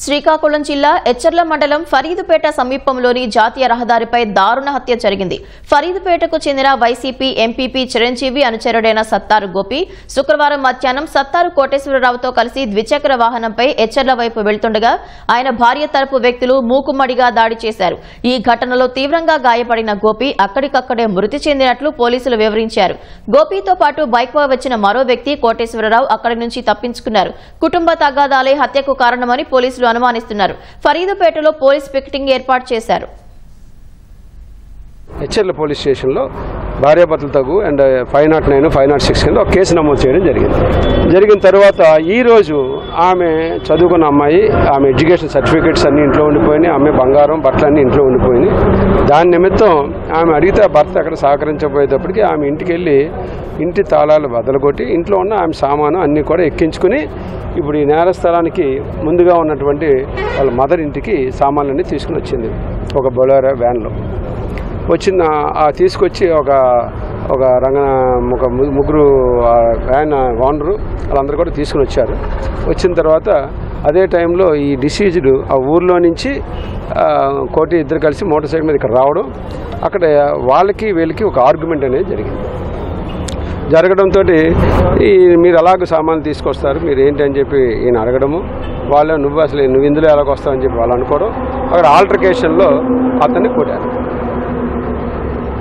శ్రీకాకుళం జిల్లా ఎచ్చర్ల మండలం ఫరీదుపేట సమీపంలోని జాతీయ రహదారిపై దారుణ హత్య జరిగింది. ఫరీదుపేటకు చెందిన వైసీపీ ఎంపీపీ చిరంజీవి అనుచరుడైన సత్తారు గోపి శుక్రవారం మధ్యాహ్నం సత్తారు కోటేశ్వరరావుతో కలిసి ద్విచక్ర వాహనంపై ఎచ్చర్ల వైపు వెళ్తుండగా ఆయన భార్య తరపు వ్యక్తులు మూకుమ్మడిగా దాడి చేశారు. ఈ ఘటనలో తీవ్రంగా గాయపడిన గోపి అక్కడికక్కడే మృతి చెందినట్లు పోలీసులు వివరించారు. గోపితో పాటు బైక్పై వచ్చిన మరో వ్యక్తి కోటేశ్వరరావు అక్కడి నుంచి తప్పించుకున్నారు. కుటుంబ తగాదాలే హత్యకు కారణమని పోలీసులు అనుమానిస్తున్నారు. ఫరీదుపేటలో పోలీస్ పికెటింగ్ ఏర్పాటు చేశారు. హెచ్ఎల్ పోలీస్ స్టేషన్లో భార్యాభర్తల తగు అండ్ 509, 506 కింద ఒక కేసు నమోదు చేయడం జరిగిన తర్వాత ఈరోజు ఆమె చదువుకున్న అమ్మాయి, ఆమె ఎడ్యుకేషన్ సర్టిఫికేట్స్ అన్ని ఇంట్లో ఉండిపోయినాయి, ఆమె బంగారం బట్టలు అన్నీ ఇంట్లో ఉండిపోయినాయి. దాని నిమిత్తం ఆమె అడిగితే భర్త అక్కడ సహకరించబోయేటప్పటికి ఆమె ఇంటికి వెళ్ళి ఇంటి తాళాలు బదలగొట్టి ఇంట్లో ఉన్న ఆమె సామాను అన్నీ కూడా ఎక్కించుకుని ఇప్పుడు ఈ నేర స్థలానికి ముందుగా ఉన్నటువంటి వాళ్ళ మదర్ ఇంటికి సామాన్లన్నీ తీసుకుని వచ్చింది. ఒక బొలెరో వ్యాన్లో తీసుకొచ్చి ఒక ముగ్గురు వ్యాన్ ఓనరు వాళ్ళందరూ కూడా తీసుకుని వచ్చారు. వచ్చిన తర్వాత అదే టైంలో ఈ డిసీజ్డ్ ఆ ఊర్లో నుంచి కోటి ఇద్దరు కలిసి మోటార్ సైకిల్ మీద ఇక్కడ రావడం, అక్కడ వాళ్ళకి వీళ్ళకి ఒక ఆర్గ్యుమెంట్ అనేది జరగడంతో మీరు అలాగ సామాన్లు తీసుకొస్తారు, మీరు ఏంటి అని చెప్పి ఈయన అడగడము, వాళ్ళు నువ్వు ఇందులో ఎలాగొస్తావు అని చెప్పి వాళ్ళు అనుకోవడం, అక్కడ ఆల్టర్కేషన్లో అతన్ని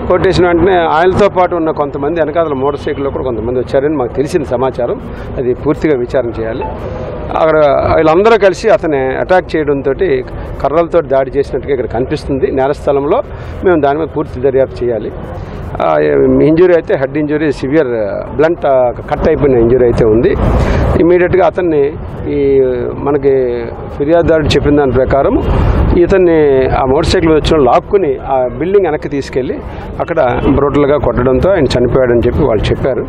కొట్టేసిన వెంటనే ఆయనతో పాటు ఉన్న కొంతమంది వెనకాల మోటార్ సైకిల్లో కూడా కొంతమంది వచ్చారని మాకు తెలిసిన సమాచారం. అది పూర్తిగా విచారణ చేయాలి. అక్కడ వీళ్ళందరూ కలిసి అతన్ని అటాక్ చేయడంతో కర్రలతో దాడి చేసినట్టుగా ఇక్కడ కనిపిస్తుంది. నేరస్థలంలో మేము దాని మీద పూర్తి దర్యాప్తు చేయాలి. ఇంజురీ అయితే head injury, severe blunt cut అయిపోయిన ఇంజురీ అయితే ఉంది. ఇమీడియట్గా అతన్ని మనకి ఫిర్యాదుదారుడు చెప్పిన దాని ప్రకారం ఇతన్ని ఆ మోటార్ సైకిల్ వచ్చిన లాక్కుని ఆ బిల్డింగ్ వెనక్కి తీసుకెళ్ళి అక్కడ బ్రూటల్గా కొట్టడంతో ఆయన చనిపోయాడని చెప్పి వాళ్ళు చెప్పారు.